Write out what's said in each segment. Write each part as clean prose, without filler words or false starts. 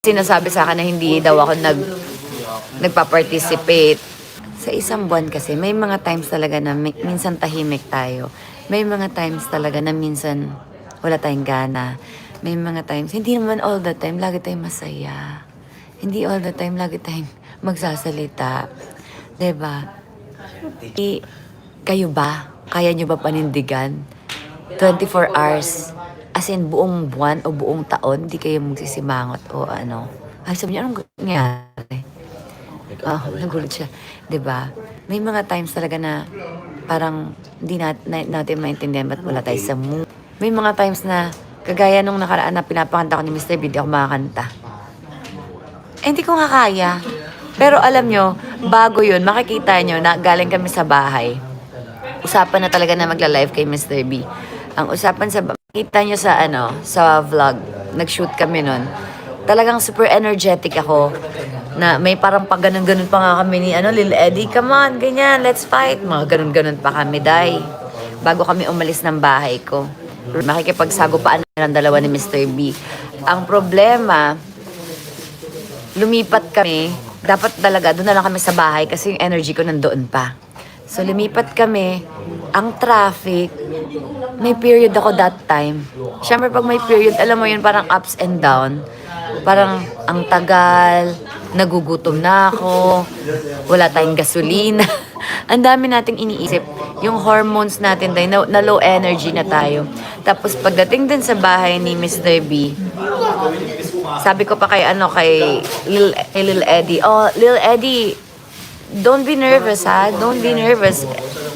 sinasabi sa akin na hindi daw ako nagpa-participate. Sa isang buwan kasi, may mga times talaga na minsan tahimik tayo. May mga times talaga na minsan wala tayong gana. May mga times, hindi naman all the time, lagi tayong masaya. Hindi all the time, lagi tayong magsasalita. Diba? Kayo ba? Kaya nyo ba panindigan? 24 hours, as in buong buwan o buong taon, di kayo magsisimangot o ano. Ay, sabi niya, anong nangyari? Nagulat siya. 'Di ba? May mga times talaga na parang hindi natin maintindihan ba't wala tayo sa mood. May mga times na, kagaya nung nakaraan na pinapakanta ko ni Mr. B, di ako makakanta. Eh, hindi ko nga kaya. Pero alam nyo, bago yun, makikita nyo na galing kami sa bahay. Usapan na talaga na magla-live kay Mr. B. Ang usapan sa, makita nyo sa sa vlog, nag-shoot kami nun. Talagang super energetic ako. Na may parang pag ganun-ganun pa nga kami ni Lil Eddie, come on, ganyan, let's fight. Mga ganun-ganun pa kami, day. Bago kami umalis ng bahay ko. Makikipagsagupaan ng dalawa ni Mr. B. Ang problema, lumipat kami. Dapat talaga, doon na lang kami sa bahay kasi yung energy ko nandoon pa. So, lumipat kami. Ang traffic, may period ako that time. Siyempre, pag may period, alam mo yun, parang ups and down. Parang ang tagal, nagugutom na ako, wala tayong gasolina. Ang dami nating iniisip. Yung hormones natin tayo, na low energy na tayo. Tapos pagdating din sa bahay ni Mr. B, sabi ko pa kay Lil Eddie, oh, Lil Eddie, don't be nervous ha, don't be nervous.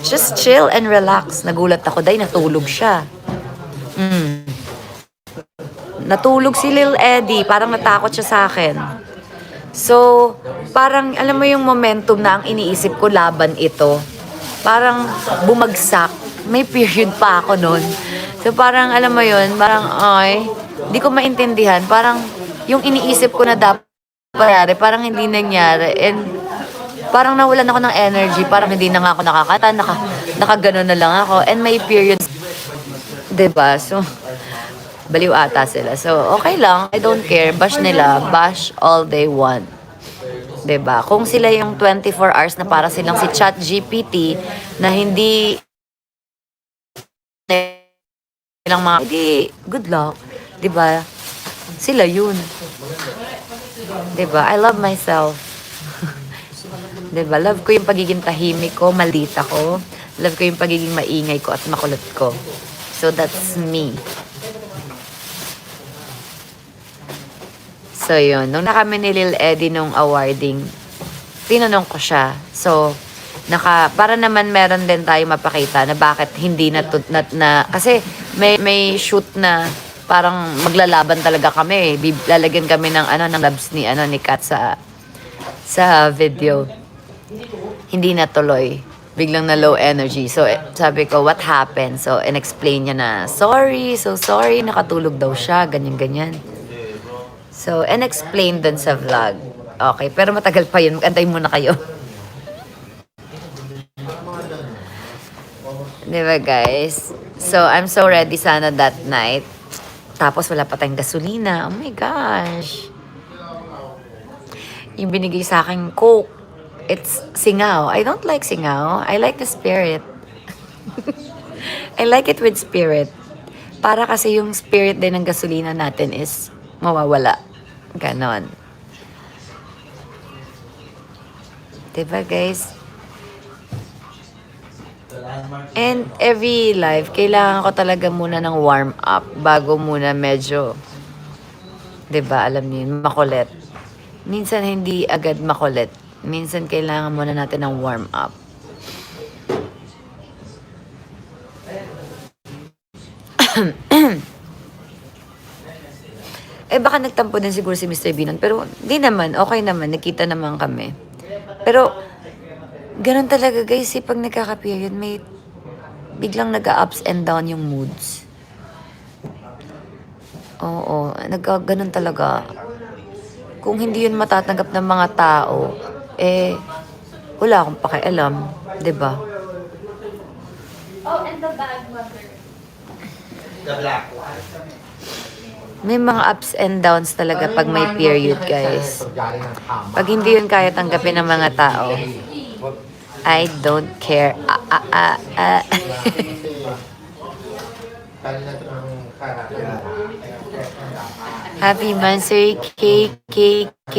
Just chill and relax. Nagulat ako, dahil natulog siya. Natulog si Lil Eddie, parang natakot siya sa akin. So, parang, alam mo yung momentum na ang iniisip ko laban ito. Parang bumagsak. May period pa ako nun. So, parang, alam mo yun, parang, di ko maintindihan. Parang, yung iniisip ko na dapat nangyari, parang hindi nangyari. And, parang nawalan ako ng energy. Parang hindi na nga ako nakakata. Nakaganon na lang ako. And may periods. Diba? So, baliw ata sila. So, okay lang. I don't care. Bash nila. Bash all they want. 'Di ba? Kung sila yung 24 hours na para silang si ChatGPT na hindi nilang mga, hindi, good luck. 'Di ba? Sila yun. 'Di ba? I love myself. 'Di ba? Love ko yung pagiging tahimik ko, maldita ko. Love ko yung pagiging maingay ko at makulit ko. So, that's me. So, yun. Nung nakami ni Lil Eddie nung awarding, tinanong ko siya. So, para naman meron din tayo mapakita na bakit hindi kasi may shoot na parang maglalaban talaga kami. Lalagyan kami ng labs ni Kat sa video. Hindi natuloy. Biglang na low energy. So, sabi ko, what happened? So, in-explain niya na, sorry, nakatulog daw siya, ganyan-ganyan. So, and-explain dun sa vlog. Okay, pero matagal pa yun. Mag-antay muna kayo. Diba, guys? So, I'm so ready sana that night. Tapos, wala pa tayong gasolina. Oh my gosh. Yung binigay sa akin, Coke. It's singaw. I don't like singaw. I like the spirit. I like it with spirit. Para kasi yung spirit din ng gasolina natin is mawawala. Ganon. Diba, guys? And every life, kailangan ko talaga muna ng warm up bago muna medyo, diba, alam niyo yun, makulit. Minsan hindi agad makulit. Minsan kailangan muna natin ng warm up. Baka nagtampo din siguro si Mr. Binon. Pero, di naman. Okay naman. Nakita naman kami. Pero, ganun talaga, guys. Pag nagkaka-period, may biglang nag-ups and down yung moods. Oo. Ganun talaga. Kung hindi yun matatanggap ng mga tao, wala akong pakialam. Diba? Oh, and the bag, mother. The black one. May mga ups and downs talaga pag may period, guys. Pag hindi yun kaya tanggapin ng mga tao, I don't care. Happy Mansory KKK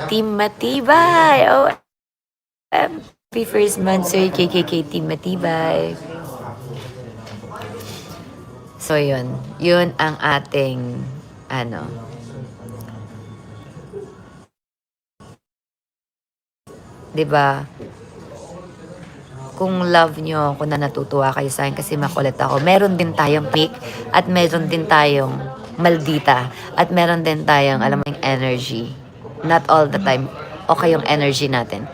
Team Matibay! Oh, happy first Mansory KKK Team Matibay. So, yun. Yun ang ating, ano, diba? Kung love nyo ako na natutuwa kayo sa akin kasi makulit ako, meron din tayong pick at meron din tayong maldita at meron din tayong, alam mo yung energy. Not all the time, okay yung energy natin.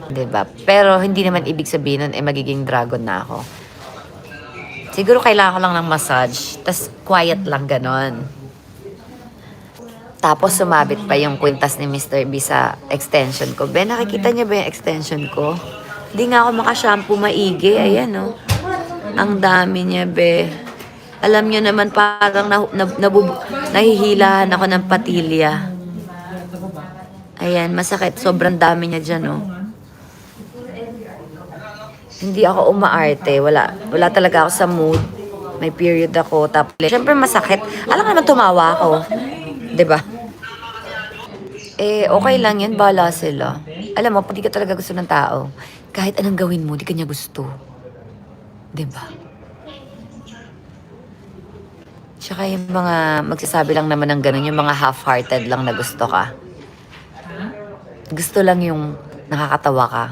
Diba? Pero hindi naman ibig sabihin nun, magiging dragon na ako. Siguro kailangan ko lang ng massage, tas quiet lang ganon. Tapos sumabit pa yung kwintas ni Mr. B sa extension ko. Ben, nakikita niya ba yung extension ko? Hindi nga ako makashampoo maigi. Ayan, oh. Ang dami niya, be. Alam niyo naman, parang nahihilahan ako ng patilya. Ayan, masakit. Sobrang dami niya dyan, oh. Hindi ako umaarte. Wala talaga ako sa mood. May period ako. Tapos, syempre masakit. Alam naman tumawa ako. 'Di ba? Okay lang yan. Bahala sila. Alam mo, pag di ka talaga gusto ng tao, kahit anong gawin mo, di ka niya gusto. 'Di ba? Tsaka yung mga magsasabi lang naman ng ganun, yung mga half-hearted lang na gusto ka. Gusto lang yung nakakatawa ka.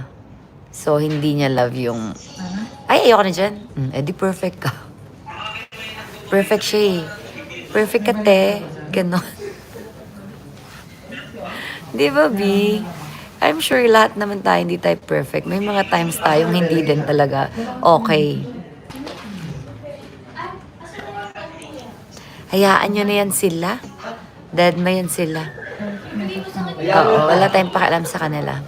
So, hindi niya love yung... Ay, ayoko na dyan. Di perfect ka. Perfect siya eh. Perfect ka, te. Ganon. Di ba, B? I'm sure lahat naman tayo hindi tayo perfect. May mga times tayong hindi din talaga okay. Hayaan nyo na yan sila. Dead ma yan sila. Oo, wala tayong pakialam sa kanila.